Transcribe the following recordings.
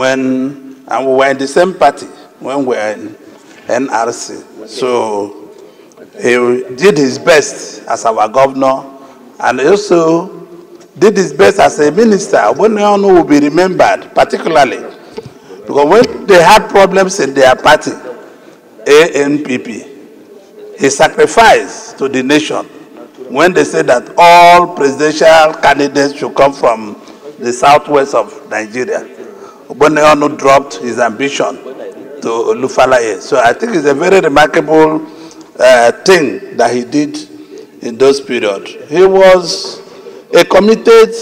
and we were in the same party when we were in NRC. So he did his best as our governor, and he also did his best as a minister. Ogbonnaya Onu will be remembered, particularly because when they had problems in their party, ANPP, he sacrificed to the nation when they said that all presidential candidates should come from the southwest of Nigeria. Ogbonnaya Onu dropped his ambition to Olufalaye. So I think it's a very remarkable thing that he did in those periods. He was a committed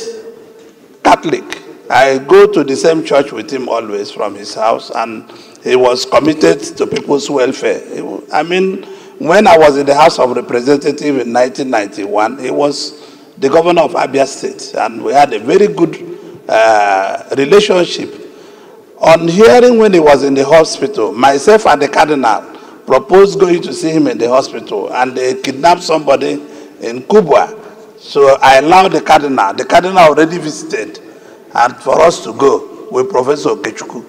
Catholic. I go to the same church with him always from his house, and he was committed to people's welfare. I mean, when I was in the House of Representatives in 1991, he was the governor of Abia State, and we had a very good relationship. On hearing when he was in the hospital, myself and the cardinal proposed going to see him in the hospital, and they kidnapped somebody in Kubwa. So I allowed the cardinal. The cardinal already visited, and for us to go with Professor Okechukwu.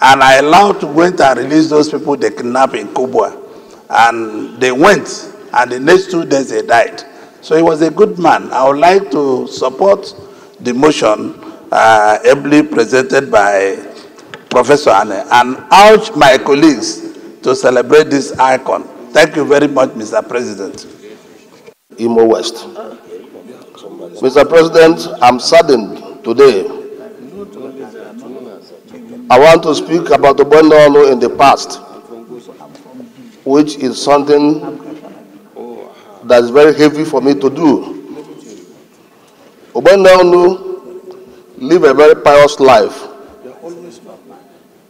And I allowed to go and release those people they kidnapped in Kubwa. And they went, and the next 2 days they died. So he was a good man. I would like to support the motion ably presented by Professor Anne, and urge my colleagues to celebrate this icon. Thank you very much, Mr. President. Imo West. Mr. President, I'm saddened today. I want to speak about Ogbonnaya Onu in the past, which is something that is very heavy for me to do. Ogbonnaya Onu lived a very pious life.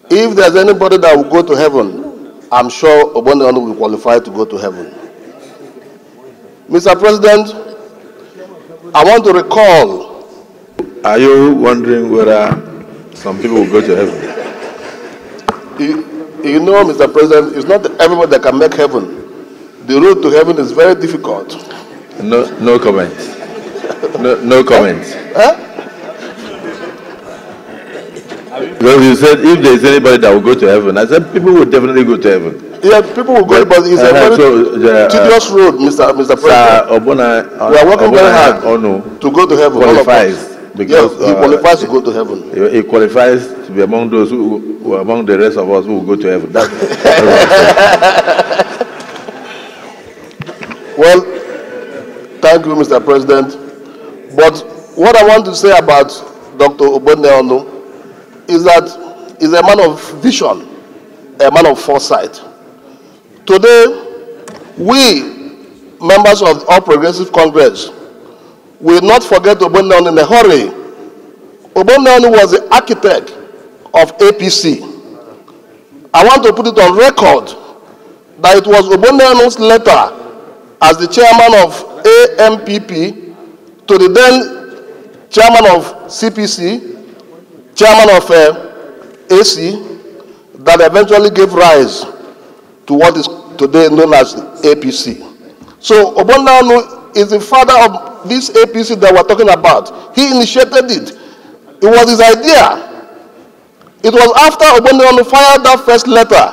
If there's anybody that will go to heaven, I'm sure Ogbonnaya Onu will qualify to go to heaven. Mr. President, I want to recall. Are you wondering whether some people will go to heaven? You know, Mr. President, it's not everybody that can make heaven. The road to heaven is very difficult. No comment. No comment. Huh? Because you said if there is anybody that will go to heaven, I said people will definitely go to heaven. Yeah, people will go, but it's a very tedious road, Mr. President. We are working very hard to go to heaven. Qualifies because he qualifies to go to heaven. He qualifies to be among those who among the rest of us who will go to heaven. Well, thank you, Mr. President. But what I want to say about Dr. Ogbonnaya Onu is that he's a man of vision, a man of foresight. Today, we, members of the All Progressive Congress, will not forget Ogbonnaya Onu in a hurry. Ogbonnaya Onu was the architect of APC. I want to put it on record that it was Ogbonnaya Onu's letter as the chairman of AMPP to the then chairman of CPC, chairman of AC, that eventually gave rise to what is today known as APC. So Ogbonnaya Onu is the father of this APC that we're talking about. He initiated it. It was his idea. It was after Ogbonnaya Onu fired that first letter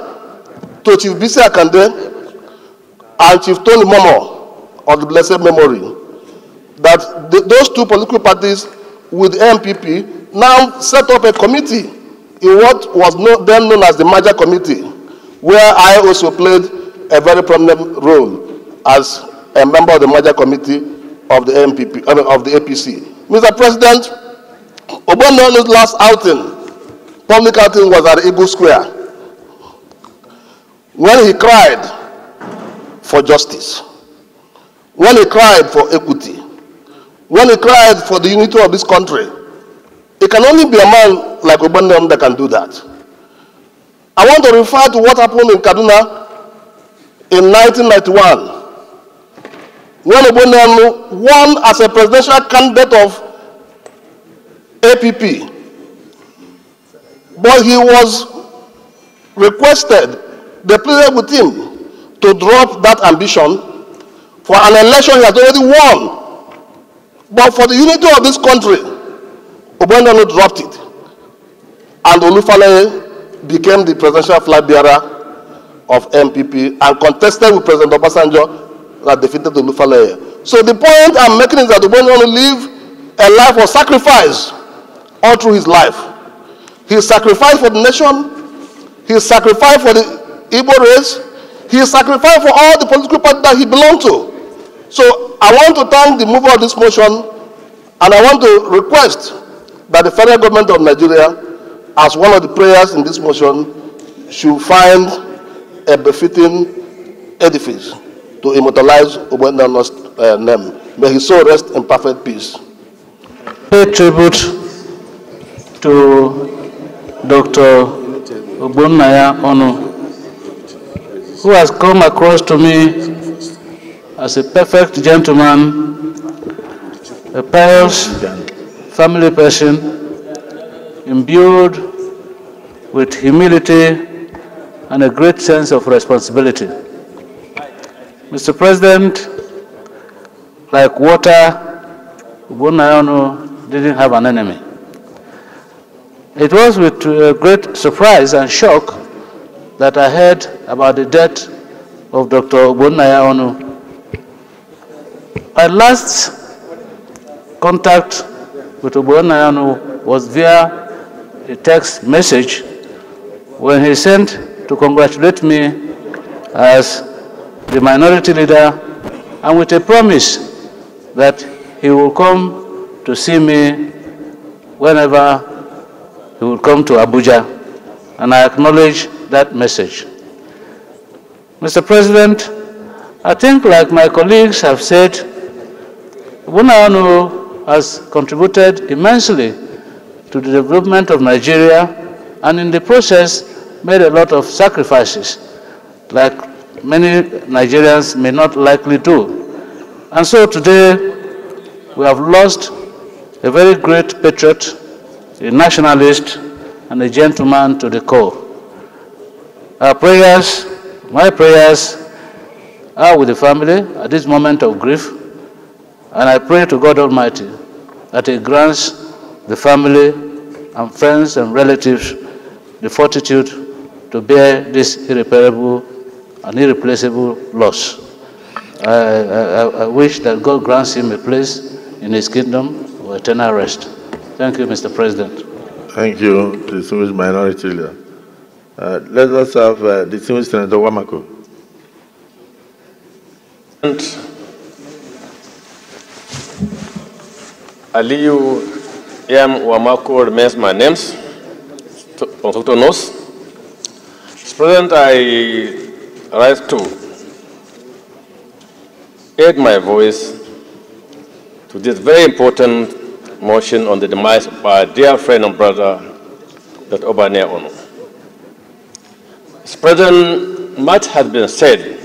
to Chief Bisi Akande and Chief Tony Momo of the blessed memory that those two political parties with MPP now set up a committee in what was then known as the merger committee, where I also played a very prominent role as a member of the merger committee of the MPP, of the APC. Mr. President, Ogbonnaya Onu's last public outing was at Eagle Square, when he cried for justice, when he cried for equity, when he cried for the unity of this country. It can only be a man like Ogbonnaya Onu that can do that. I want to refer to what happened in Kaduna in 1991, when Ogbonnaya Onu won as a presidential candidate of APP. But he was requested, they pleaded with him to drop that ambition for an election he has already won. But for the unity of this country, Ogbonnaya Onu dropped it. and Olufale became the presidential flag bearer of MPP and contested with President Obasanjo that defeated Olufale. So the point I'm making is that Ogbonnaya Onu lived a life of sacrifice all through his life. He sacrificed for the nation, he sacrificed for the Igbo race, he sacrificed for all the political parties that he belonged to. So I want to thank the mover of this motion, and I want to request that the federal government of Nigeria, as one of the prayers in this motion, should find a befitting edifice to immortalize Ogbonnaya Onu's name. May his soul rest in perfect peace. Pay tribute to Dr. Ogbonnaya Onu, who has come across to me as a perfect gentleman, a pious family person, imbued with humility and a great sense of responsibility. Mr. President, like water, Ogbonnaya Onu didn't have an enemy. It was with great surprise and shock that I heard about the death of Dr. Ogbonnaya Onu. My last contact with Ogbonnaya Onu was via a text message when he sent to congratulate me as the minority leader, and with a promise that he will come to see me whenever he will come to Abuja, and I acknowledge that message. Mr. President, I think, like my colleagues have said, Ogbonnaya Onu has contributed immensely to the development of Nigeria, and in the process made a lot of sacrifices, like many Nigerians may not likely do. And so today, we have lost a very great patriot, a nationalist, and a gentleman to the core. Our prayers, my prayers, are with the family at this moment of grief, and I pray to God Almighty that He grants the family and friends and relatives the fortitude to bear this irreparable and irreplaceable loss. I wish that God grants him a place in His kingdom of eternal rest. Thank you, Mr. President. Thank you, distinguished minority leader. Let us have distinguished Senator Wamako. Aliyu M. Wamako remains my name. Consultant knows. Mr. President, I rise to add my voice to this very important motion on the demise of our dear friend and brother, Dr. Ogbonnaya Onu. Mr. President, much has been said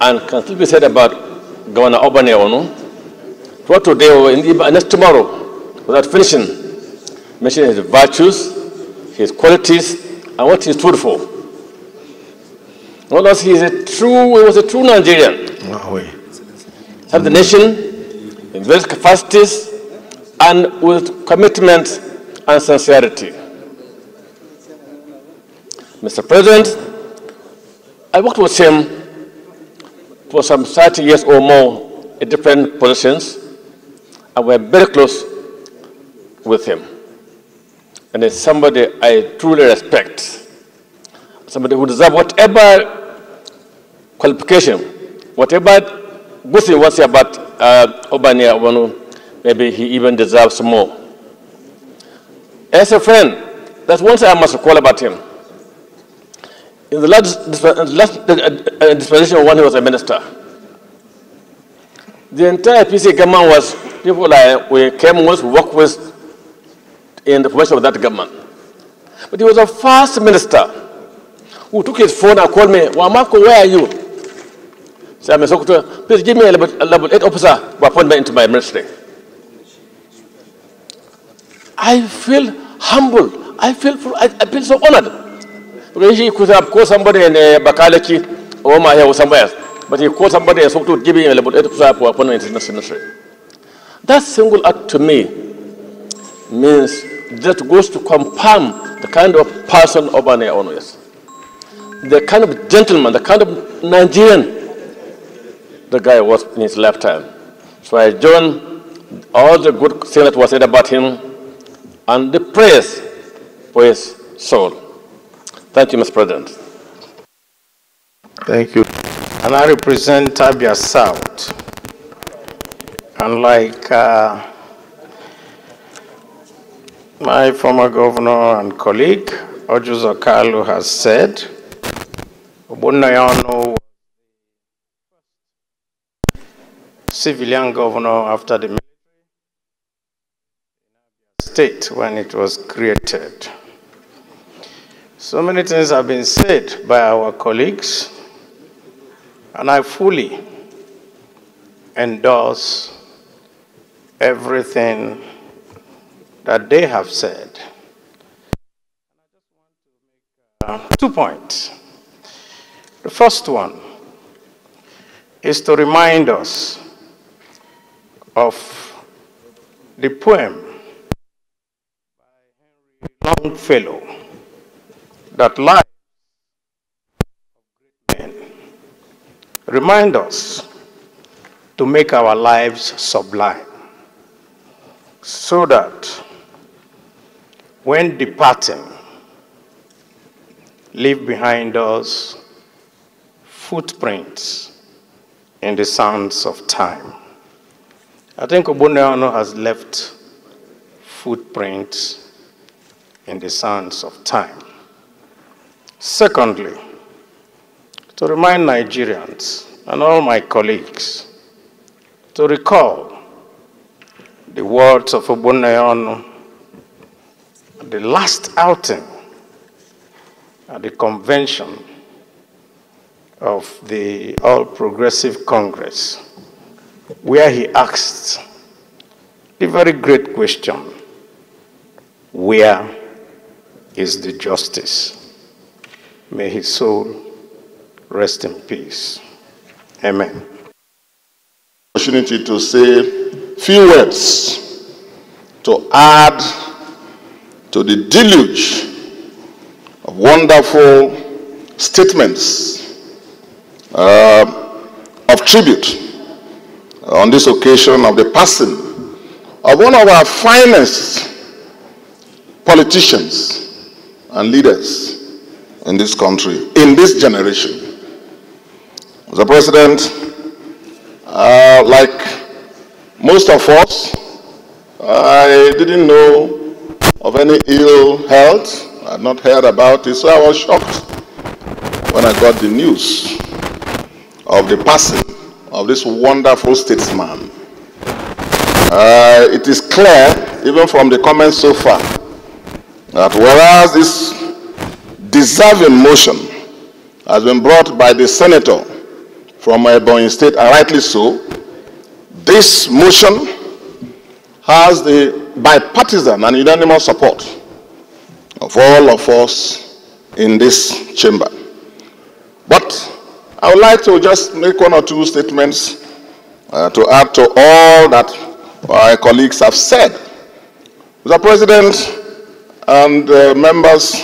and can still be said about Governor Ogbonnaya Onu. For today or next tomorrow, without finishing, mentioning his virtues, his qualities, and what he stood for. Not as he was a true Nigerian. Served the nation in various capacities and with commitment and sincerity. Mr. President, I worked with him for some 30 years or more in different positions, and we're very close with him. And it's somebody I truly respect, somebody who deserves whatever qualification, whatever good thing was about Ogbonnaya Onu, maybe he even deserves more. As a friend, that's one thing I must recall about him. In the last dispensation when he was a minister, the entire PC government was people like we came with, work with in the formation of that government. But he was the first minister who took his phone and called me, Wamako, where are you? So I'm a secretary, please give me a level 8 officer who appointed me into my ministry. I feel humble. I feel so honored. Because he could have called somebody in Bakalaki or Mahia or somewhere else, but he called somebody and to give him a level 8 officer for appointment into the ministry. That single act to me means just goes to confirm the kind of person Ogbonnaya Onu is. The kind of gentleman, the kind of Nigerian the guy was in his lifetime. So I join all the good things that was said about him and the praise for his soul. Thank you, Mr. President. Thank you. And I represent Abia South. And like my former governor and colleague, Ojuzo Kalu, has said, Ogbonnaya Onu, civilian governor after the military state when it was created. So many things have been said by our colleagues, and I fully endorse everything that they have said. I just want to make 2 points. The first one is to remind us of the poem by Henry Longfellow that life of great men remind us to make our lives sublime, so that when departing, leave behind us footprints in the sands of time. I think Ogbonnaya Onu has left footprints in the sands of time. Secondly, to remind Nigerians and all my colleagues to recall the words of Ogbonnaya Onu at the last outing at the convention of the All Progressive Congress, where he asked the very great question, where is the justice? May his soul rest in peace. Amen. Opportunity to say few words to add to the deluge of wonderful statements of tribute on this occasion of the passing of one of our finest politicians and leaders in this country, in this generation. Mr. President, like most of us, I didn't know of any ill health. I had not heard about it, so I was shocked when I got the news of the passing of this wonderful statesman. It is clear, even from the comments so far, that whereas this deserving motion has been brought by the senator from Ebonyi State, and rightly so, this motion has the bipartisan and unanimous support of all of us in this chamber. But I would like to just make one or two statements to add to all that my colleagues have said. Mr. President and members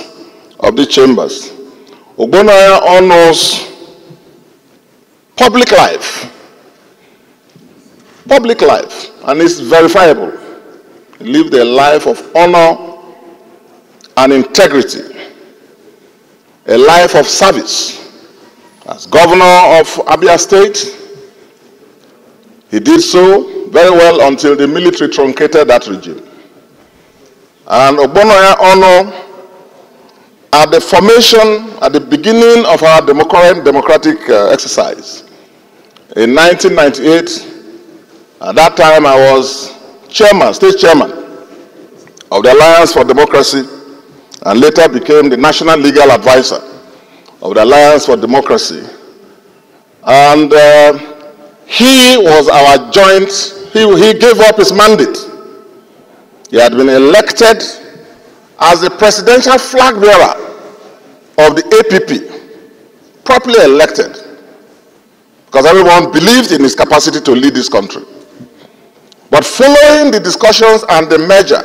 of the chambers, Ogbonnaya Onu's public life, and it's verifiable. He lived a life of honor and integrity, a life of service. As governor of Abia State, he did so very well until the military truncated that regime. And Ogbonnaya Onu, at the formation, at the beginning of our democratic exercise, in 1998, at that time I was chairman, state chairman of the Alliance for Democracy, and later became the national legal advisor of the Alliance for Democracy. And he was our joint, he gave up his mandate. He had been elected as the presidential flag bearer of the APP, properly elected, because everyone believed in his capacity to lead this country. But following the discussions and the merger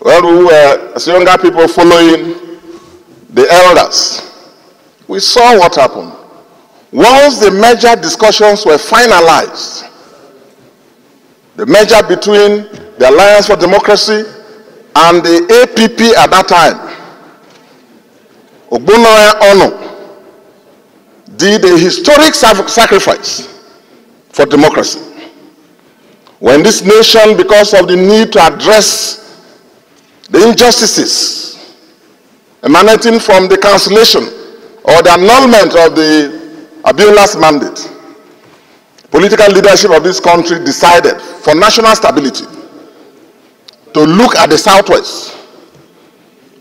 Well, we were, as younger people, following the elders. We saw what happened. Once the merger discussions were finalized, the merger between the Alliance for Democracy and the APP at that time, Ogbonnaya Onu did a historic sacrifice for democracy. When this nation, because of the need to address the injustices emanating from the cancellation or the annulment of the Abiola's mandate, political leadership of this country decided for national stability to look at the Southwest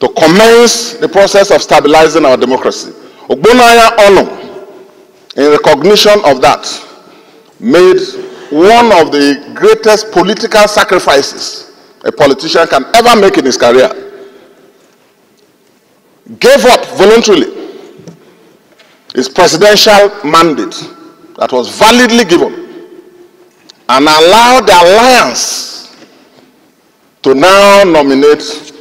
to commence the process of stabilizing our democracy. Ogbonnaya Onu, in recognition of that, made one of the greatest political sacrifices a politician can ever make in his career. Gave up voluntarily his presidential mandate that was validly given and allowed the alliance to now nominate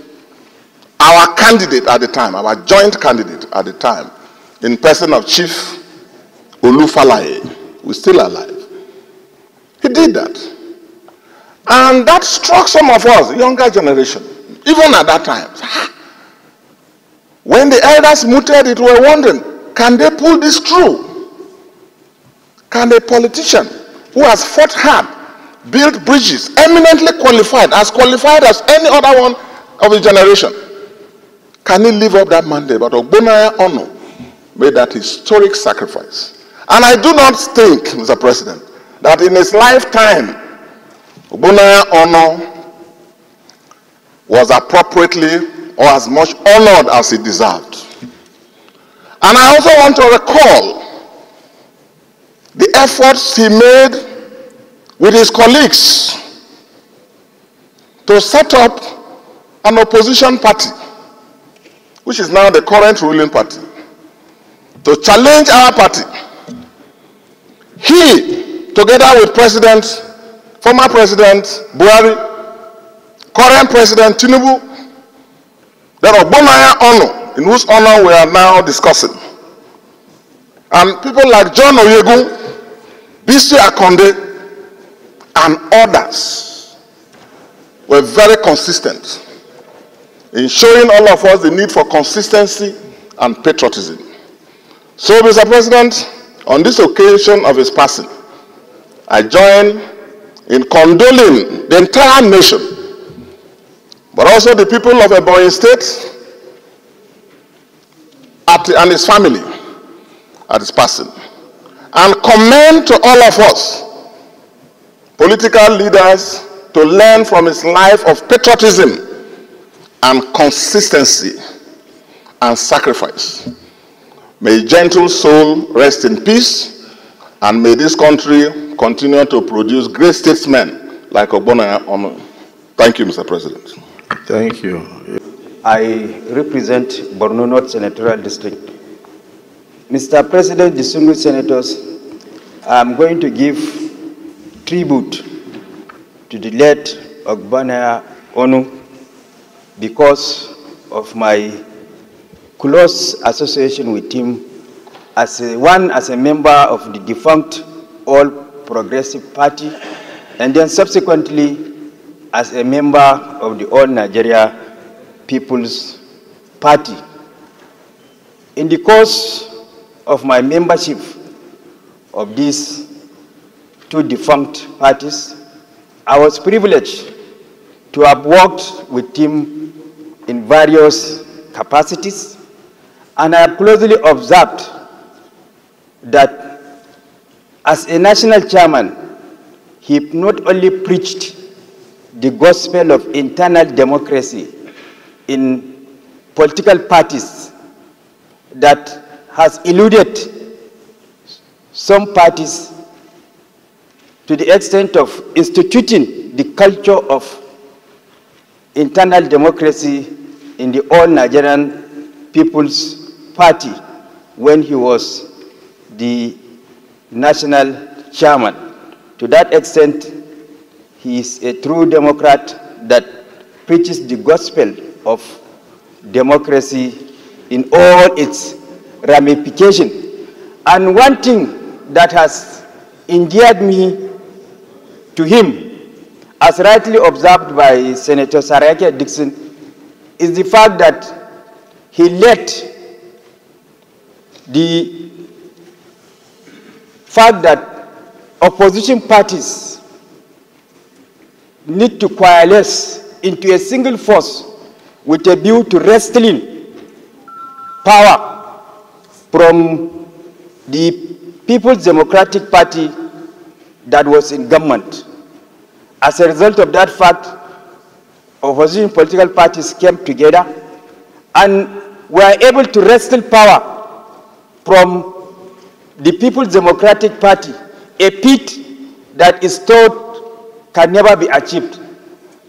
our candidate at the time, our joint candidate at the time, in person of Chief Olufalaye, who is still alive. He did that. And that struck some of us, younger generation, even at that time. When the elders mooted it, we were wondering, can they pull this through? Can a politician who has fought hard, built bridges, eminently qualified as any other one of his generation, can he live up that mandate? But Ogbonnaya Onu made that historic sacrifice. And I do not think, Mr. President, that in his lifetime, Ogbonnaya Onu was appropriately or as much honored as he deserved. And I also want to recall the efforts he made with his colleagues to set up an opposition party, which is now the current ruling party, to challenge our party. He, together with former President Buhari, current President Tinubu, then Ogbonnaya Onu, in whose honor we are now discussing, and people like John Oyegun, Bisi Akonde, and others were very consistent in showing all of us the need for consistency and patriotism. So, Mr. President, on this occasion of his passing, I join in condoling the entire nation, but also the people of Ebonyi State and his family at his passing, and commend to all of us, political leaders, to learn from his life of patriotism and consistency and sacrifice. May his gentle soul rest in peace, and may this country continue to produce great statesmen like Ogbonnaya Onu. Thank you, Mr. President. Thank you. I represent Borno North Senatorial District. Mr. President, distinguished senators, I'm going to give tribute to the late Ogbonnaya Onu because of my close association with him as a member of the defunct All Progressive Party, and then subsequently as a member of the All Nigeria People's Party. In the course of my membership of these two defunct parties, I was privileged to have worked with him in various capacities, and I have closely observed that as a national chairman, he not only preached the gospel of internal democracy in political parties that has eluded some parties to the extent of instituting the culture of internal democracy in the All Nigerian People's Party when he was the national chairman. To that extent, he is a true Democrat that preaches the gospel of democracy in all its ramifications. And one thing that has endeared me to him, as rightly observed by Senator Sarakia Dixon, is the fact that he let the fact that opposition parties need to coalesce into a single force with a view to wresting power from the People's Democratic Party that was in government. As a result of that fact, opposition political parties came together and were able to wrestle power from the People's Democratic Party, a feat that is thought can never be achieved.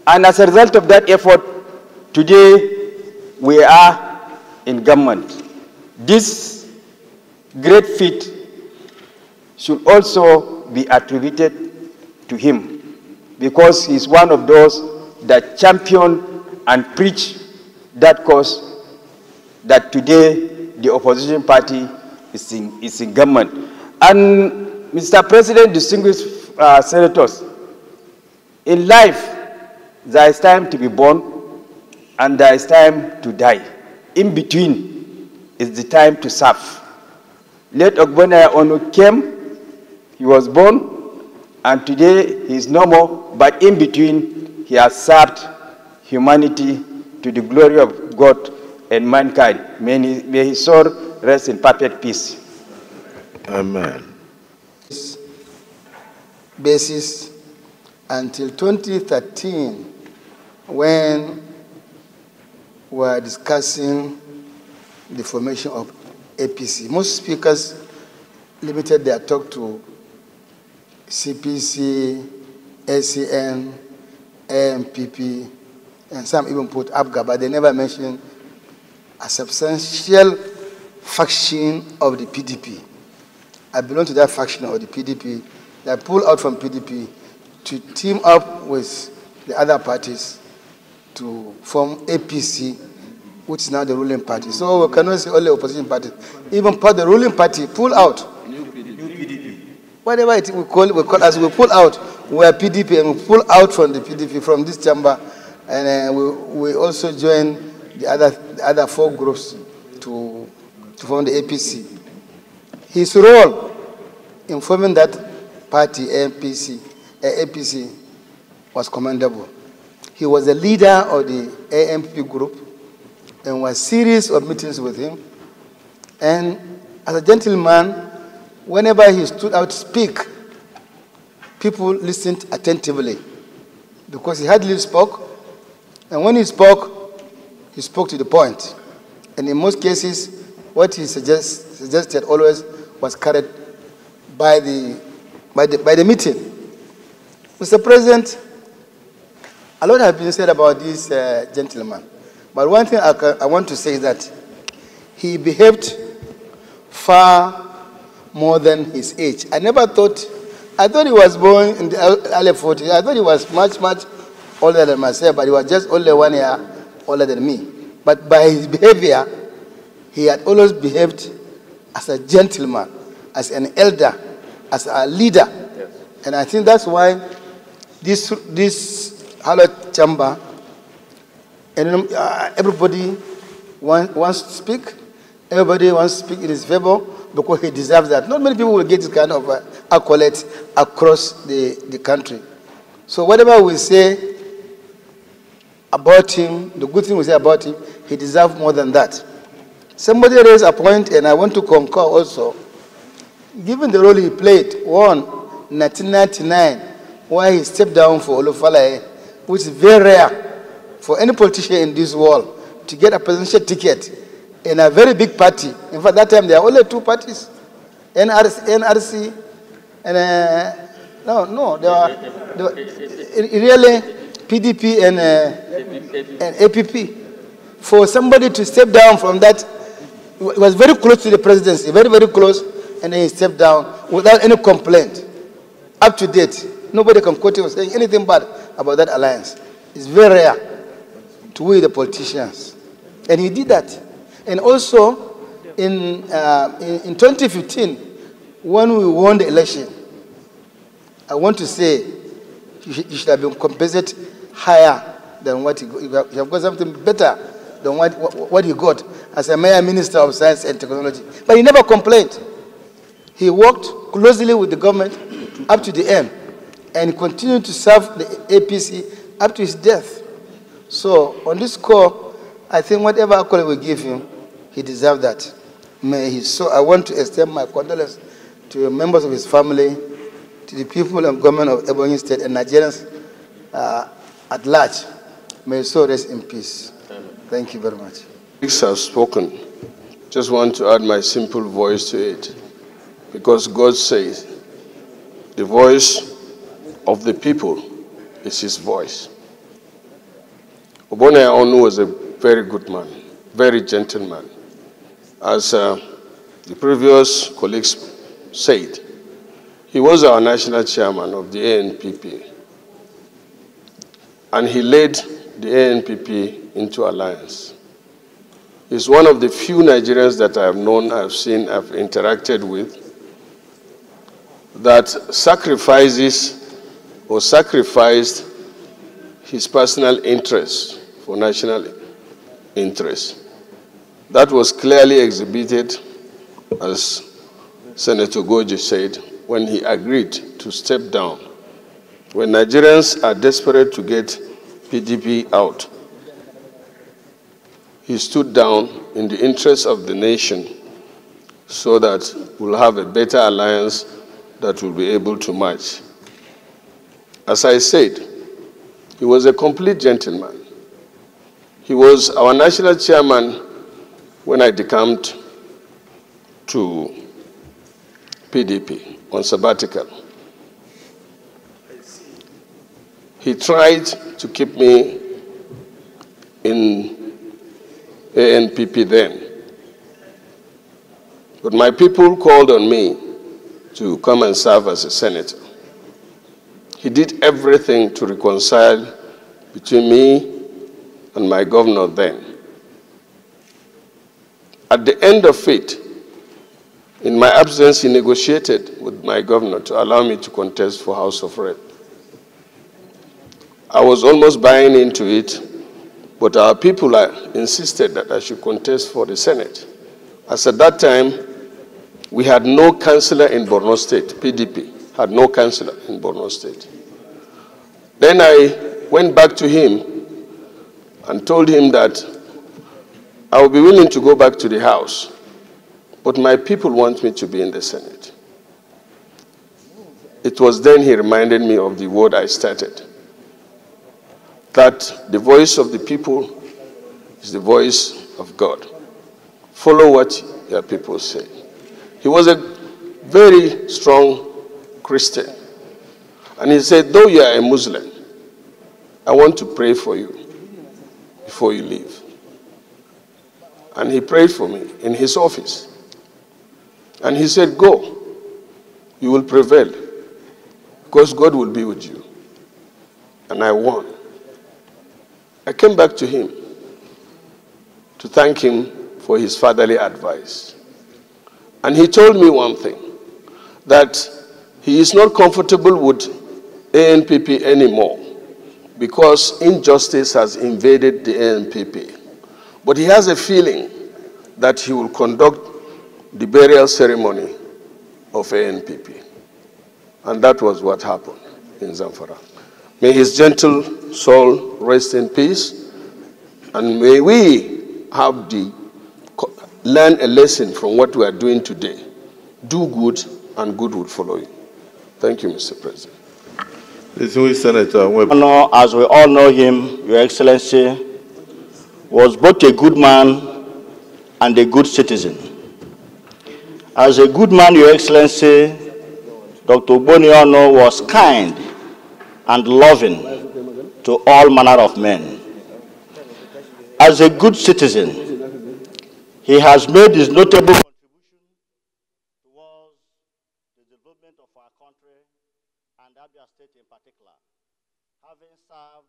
And as a result of that effort, today we are in government. This great feat should also be attributed to him, because he's one of those that champion and preach that cause that today the opposition party is in government. And Mr. President, distinguished senators, in life there is time to be born and there is time to die. In between is the time to serve. Late Ogbonnaya Onu came, he was born, and today he is no more, but in between he has served humanity to the glory of God and mankind. May his soul rest in perfect peace. Amen. Basis until 2013, when we were discussing the formation of APC. Most speakers limited their talk to CPC, ACN, AMPP, and some even put ABGA, but they never mentioned a substantial faction of the PDP. I belong to that faction of the PDP that pulled out from PDP to team up with the other parties to form APC, which is now the ruling party. So we cannot say only opposition parties. Even part of the ruling party pull out. New PDP. Whatever it we call as we pull out, we are PDP and we pull out from the PDP, from this chamber, and we also join the other four groups to form the APC. His role in forming that party, APC, was commendable. He was the leader of the AMP group and was series of meetings with him. And as a gentleman, whenever he stood out to speak, people listened attentively because he hardly spoke. And when he spoke to the point. And in most cases, what he suggested always was carried by the meeting. Mr. President, a lot has been said about this gentleman. But one thing I want to say is that he behaved far more than his age. I thought he was born in the early 40s. I thought he was much, much older than myself, but he was just only 1 year older than me. But by his behavior, he had always behaved as a gentleman, as an elder, as a leader. Yes. And I think that's why this hallowed chamber, and everybody wants to speak. Everybody wants to speak in his favor because he deserves that. Not many people will get this kind of accolades across the country. So whatever we say about him, the good thing we say about him, he deserves more than that. Somebody raised a point, and I want to concur also. Given the role he played, one, 1999, why he stepped down for Olufalaye, which is very rare for any politician in this world to get a presidential ticket in a very big party. In fact, that time there are only two parties, NRC and there were really PDP and APP. For somebody to step down from that, it was very close to the presidency, very, very close, and then he stepped down without any complaint. Up to date, nobody can quote him saying anything bad about that alliance. It's very rare. to we the politicians. And he did that. And also, in 2015, when we won the election, I want to say you should have been compensated higher than what he got. You have got something better than what he got as a mayor minister of science and technology. But he never complained. He worked closely with the government up to the end and continued to serve the APC up to his death. So on this score, I think whatever accolade we give him, he deserves that. May he. So I want to extend my condolences to the members of his family, to the people and government of Ebonyi State and Nigerians at large. May his soul rest in peace. Thank you very much. Have spoken. Just want to add my simple voice to it. Because God says, the voice of the people is his voice. Ogbonnaya Onu was a very good man, very gentle man. As the previous colleagues said, he was our national chairman of the ANPP. And he led the ANPP into alliance. He's one of the few Nigerians that I have known, I've seen, I've interacted with, that sacrifices or sacrificed his personal interests for national interests. That was clearly exhibited, as Senator Goji said, when he agreed to step down. When Nigerians are desperate to get PDP out, he stood down in the interest of the nation so that we'll have a better alliance that will be able to match. As I said, he was a complete gentleman. He was our national chairman when I decamped to PDP on sabbatical. He tried to keep me in ANPP then. But my people called on me to come and serve as a senator. He did everything to reconcile between me and my governor then. At the end of it, in my absence, he negotiated with my governor to allow me to contest for House of Rep. I was almost buying into it, but our people insisted that I should contest for the Senate. As at that time, we had no councillor in Borno State. PDP had no councillor in Borno State. Then I went back to him and told him that I would be willing to go back to the House, but my people want me to be in the Senate. It was then he reminded me of the word I started, that the voice of the people is the voice of God. Follow what your people say. He was a very strong Christian. And he said, though you are a Muslim, I want to pray for you before you leave. And he prayed for me in his office. And he said, go, you will prevail, because God will be with you. And I won. I came back to him to thank him for his fatherly advice. And he told me one thing, that he is not comfortable with ANPP anymore because injustice has invaded the ANPP. But he has a feeling that he will conduct the burial ceremony of ANPP. And that was what happened in Zamfara. May his gentle soul rest in peace, and may we learn a lesson from what we are doing today. Do good, and good will follow you. Thank you, Mr. President. Senator, as we all know him, Your Excellency, was both a good man and a good citizen. As a good man, Your Excellency, Dr. Ogbonnaya Onu was kind and loving to all manner of men. As a good citizen, he has made his notable contribution towards the development of our country and Abia State in particular, having served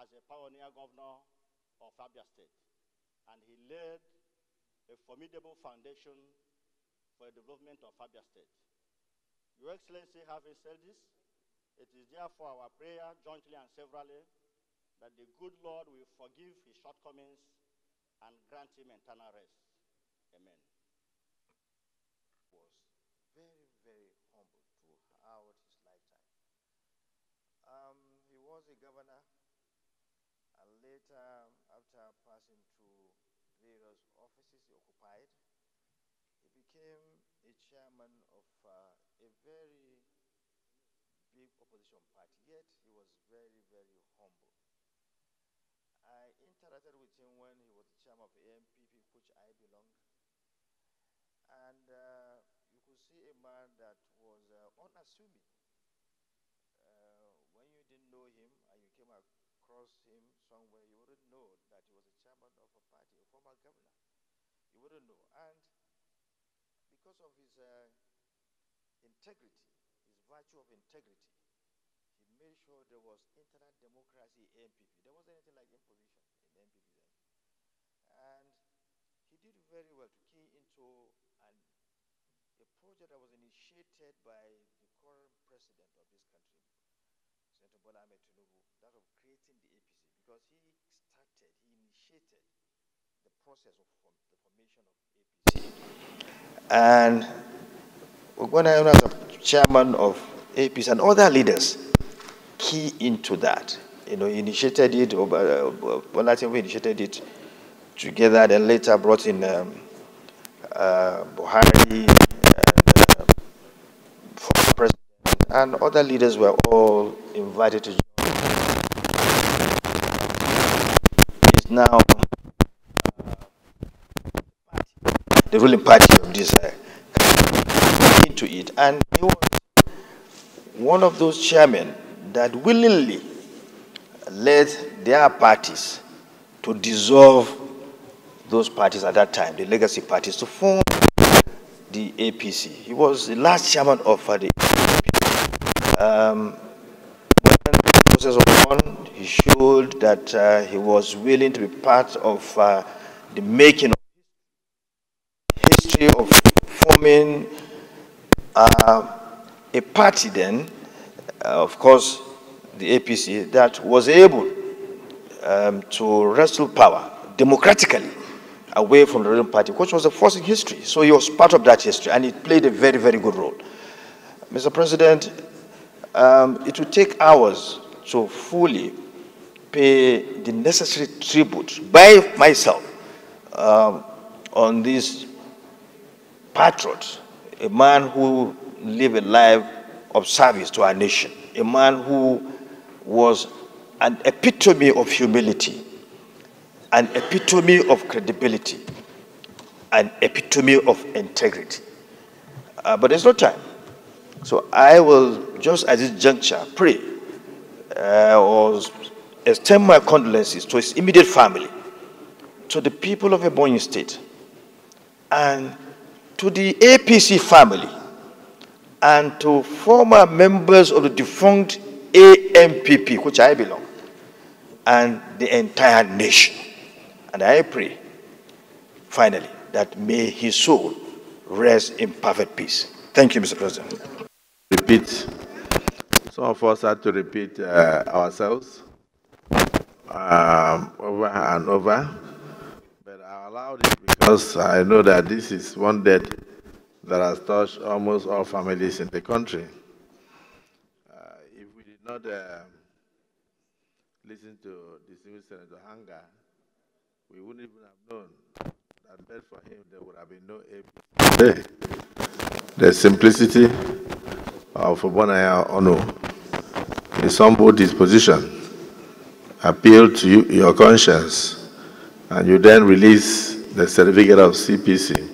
as a pioneer governor of Abia State, and he laid a formidable foundation for the development of Abia State. Your Excellency, having said this, it is therefore our prayer, jointly and severally, that the good Lord will forgive his shortcomings and grant him eternal rest. Amen. Was very, very humble throughout his lifetime. He was a governor, and later, after passing through various offices he occupied, he became a chairman of a very big opposition party, yet he was very, very humble. I interacted with him when he was the chairman of AMPP, which I belonged. And you could see a man that was unassuming. When you didn't know him and you came across him somewhere, you wouldn't know that he was a chairman of a party, a former governor. You wouldn't know. And because of his integrity, his virtue of integrity, he made sure there was internal democracy in MPP. There wasn't anything like imposition in MPP then. And he did very well to key into a project that was initiated by the current president of this country, Senator Bola Ahmed Tinubu, that of creating the APC, because he initiated the process of the formation of APC. And Ogbonnaya Onu, as a chairman of APC and other leaders, key into that. You know, he initiated it, Bola Tinubu initiated it together, then later brought in Buhari, and former president, and other leaders were all invited to join. He's now the ruling party of this into it, and he was one of those chairmen that willingly led their parties to dissolve those parties at that time, the legacy parties, to form the APC. He was the last chairman of the APC. When the process was on, he showed that he was willing to be part of the making of history of forming a party then, of course, the APC, that was able to wrestle power democratically away from the ruling party, which was the first in history. So he was part of that history, and he played a very, very good role. Mr. President, it will take hours to fully pay the necessary tribute by myself on this patriot, a man who lived a life of service to our nation, a man who was an epitome of humility, an epitome of credibility, an epitome of integrity. But there's no time. So I will, just at this juncture, pray or extend my condolences to his immediate family, to the people of Ebonyi State, and to the APC family, and to former members of the defunct AMPP, which I belong, and the entire nation. And I pray, finally, that may his soul rest in perfect peace. Thank you, Mr. President. Repeat. Some of us had to repeat ourselves over and over. But I allowed it because I know that this is one death that has touched almost all families in the country. If we did not listen to distinguished Senator Hanga, we wouldn't even have known that but for him there would have been no APC today. The simplicity of Ogbonnaya Onu, his humble disposition, appeal to your conscience, and you then release the certificate of CPC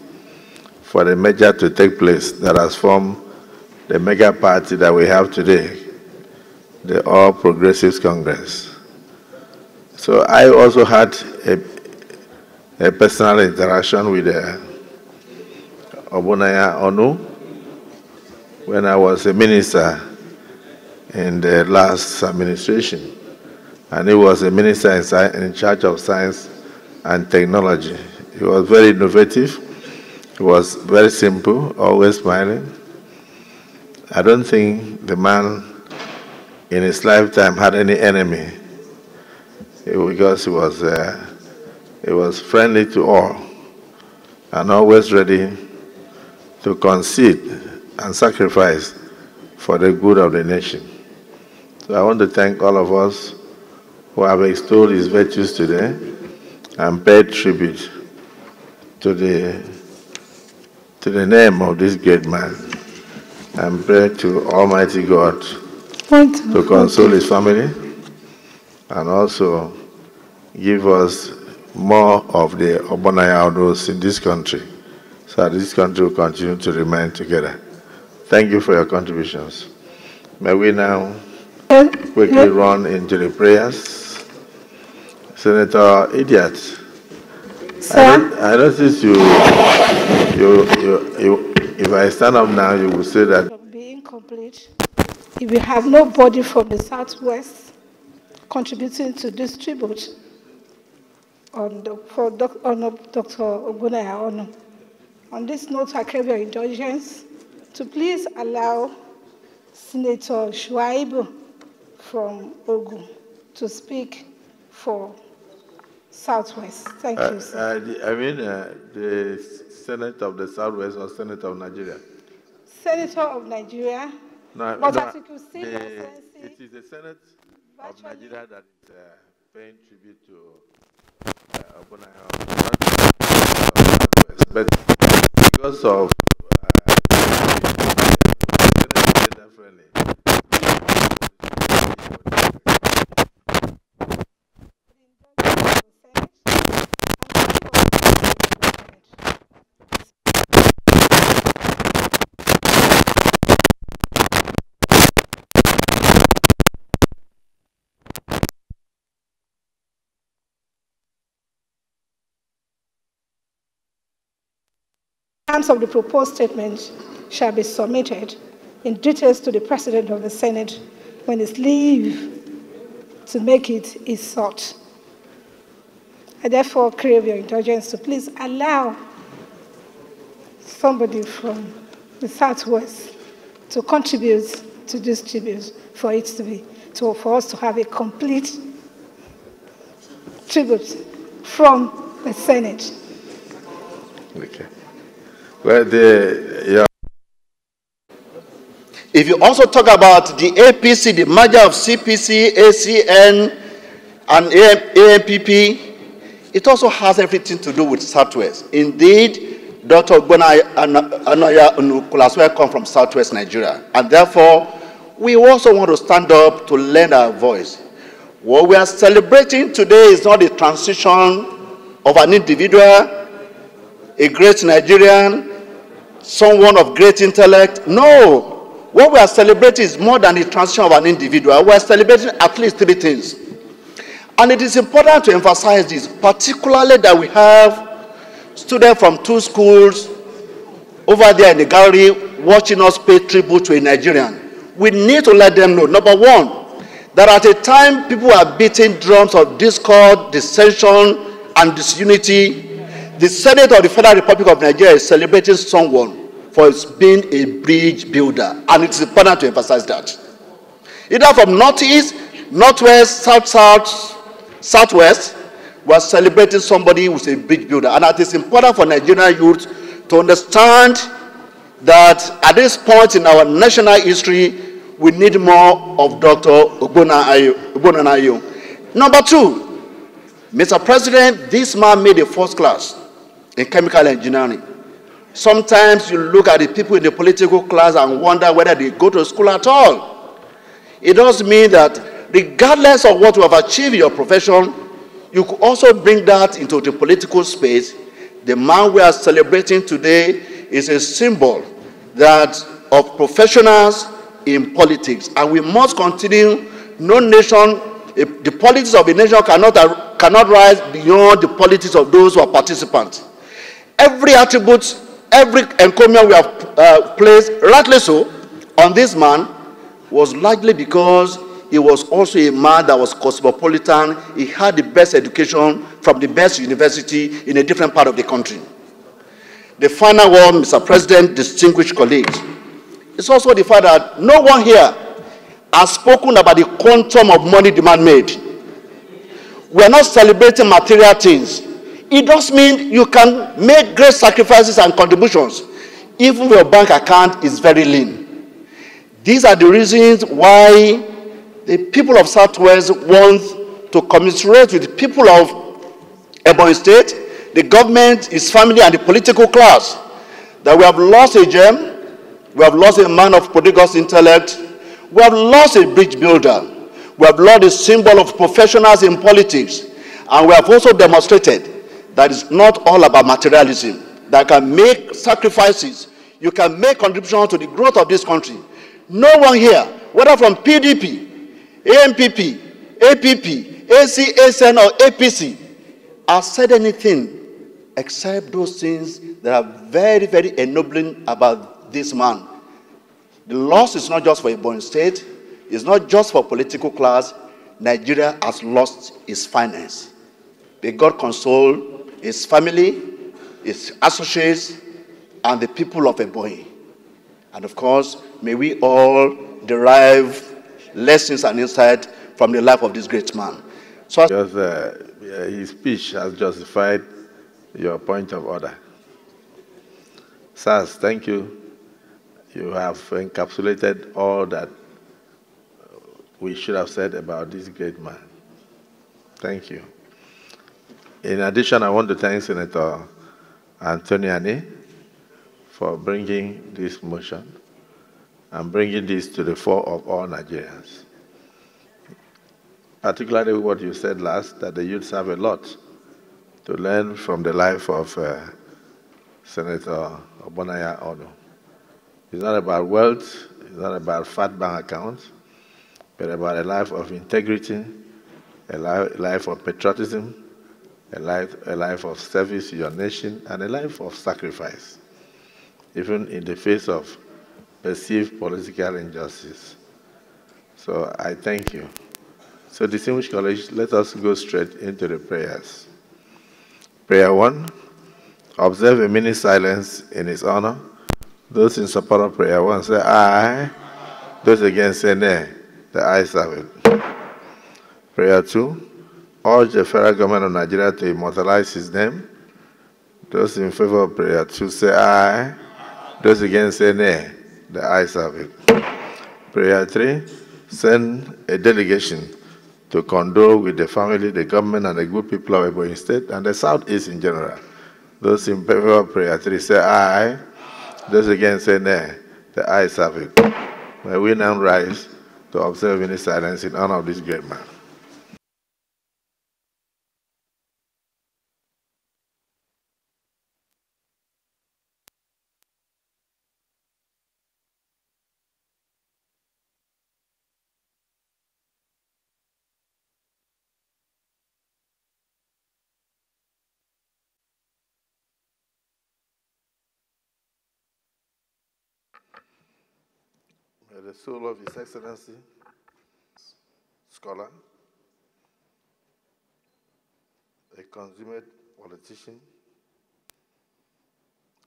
for the merger to take place that has formed the mega party that we have today, the All Progressives Congress. So I also had a personal interaction with Ogbonnaya Onu when I was a minister in the last administration. and he was a minister in charge of science and technology. He was very innovative. He was very simple, always smiling. I don't think the man in his lifetime had any enemy because he was friendly to all and always ready to concede and sacrifice for the good of the nation. So I want to thank all of us who have extolled his virtues today and paid tribute to the name of this great man, and pray to Almighty God to console his family and also give us more of the Ogbonnaya Onus in this country, so that this country will continue to remain together. Thank you for your contributions. May we now quickly run into the prayers. Senator Idiot, I noticed you, if I stand up now, you will say that. Be incomplete if we have nobody from the Southwest contributing to this tribute on Dr. Ogbonnaya Onu. On this note, I crave your indulgence to please allow Senator Shuaibu from Ogun to speak for Southwest. Thank you, sir. The Senate of the Southwest or Senate of Nigeria? Senator of Nigeria. No, but no, as you can see, it is the Senate of Nigeria that is paying tribute to Ogbonnaya Onu, but because of friendly. Terms of the proposed statement shall be submitted in details to the President of the Senate when his leave to make it is sought. I therefore crave your indulgence to please allow somebody from the Southwest to contribute to this tribute for it to be, for us to have a complete tribute from the Senate. Okay. Well, If you also talk about the APC, the merger of CPC, ACN, and AMPP, it also has everything to do with Southwest. Indeed, Dr. Ogbonnaya Onu could as well come from Southwest Nigeria. And therefore, we also want to stand up to lend our voice. What we are celebrating today is not the transition of an individual, a great Nigerian, someone of great intellect. No. What we are celebrating is more than the transition of an individual. We are celebrating at least three things. And it is important to emphasize this, particularly that we have students from two schools over there in the gallery watching us pay tribute to a Nigerian. We need to let them know, number one, that at a time people are beating drums of discord, dissension, and disunity, the Senate of the Federal Republic of Nigeria is celebrating someone for being a bridge builder. And it's important to emphasize that. Either from Northeast, Northwest, Southwest, we are celebrating somebody who's a bridge builder. And it is important for Nigerian youth to understand that at this point in our national history, we need more of Dr. Ogbonnaya Onu. Number two, Mr. President, this man made a first class in chemical engineering. Sometimes you look at the people in the political class and wonder whether they go to school at all. It does mean that regardless of what you have achieved in your profession, you could also bring that into the political space. The man we are celebrating today is a symbol of professionals in politics. And we must continue. No nation, the politics of a nation cannot rise beyond the politics of those who are participants. Every attribute, every encomium we have placed, rightly so, on this man was largely because he was also a man that was cosmopolitan. He had the best education from the best university in a different part of the country. The final one, Mr. President, distinguished colleagues, is also the fact that no one here has spoken about the quantum of money demand made. We are not celebrating material things. It does mean you can make great sacrifices and contributions, even if your bank account is very lean. These are the reasons why the people of Southwest want to commiserate with the people of Ebonyi State, the government, its family, and the political class, that we have lost a gem, we have lost a man of prodigious intellect, we have lost a bridge builder, we have lost a symbol of professionals in politics, and we have also demonstrated that it's not all about materialism, that can make sacrifices, you can make contributions to the growth of this country. No one here, whether from PDP, AMPP, APP, AC, ASN, or APC, has said anything except those things that are very, very ennobling about this man. The loss is not just for Ebonyi State, it's not just for political class. Nigeria has lost its finance. May God console his family, his associates, and the people of Ebonyi. And of course, may we all derive lessons and insight from the life of this great man. So, because his speech has justified your point of order. Sirs, thank you. You have encapsulated all that we should have said about this great man. Thank you. In addition, I want to thank Senator Antoniani for bringing this motion and bringing this to the fore of all Nigerians. Particularly what you said last, that the youths have a lot to learn from the life of Senator Ogbonnaya Onu. It's not about wealth, it's not about fat bank accounts, but about a life of integrity, a life of patriotism, a life of service to your nation, and a life of sacrifice, even in the face of perceived political injustice. So I thank you. So distinguished colleagues, let us go straight into the prayers. Prayer 1, observe a minute silence in his honor. Those in support of prayer 1 say aye. Those against say nay. The ayes have it. Prayer 2, urge the federal government of Nigeria to immortalize his name. Those in favor of prayer 2 say aye. Those against say nay. The ayes have it. Prayer 3, send a delegation to condole with the family, the government, and the good people of Ebonyi State and the Southeast in general. Those in favor of prayer 3 say aye. Those against say nay. The ayes have it. May we now rise to observe in silence in honor of this great man. May the soul of His Excellency, scholar, a consummate politician,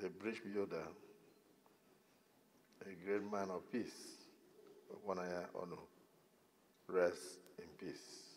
a bridge builder, a great man of peace, Ogbonnaya Onu, rest in peace.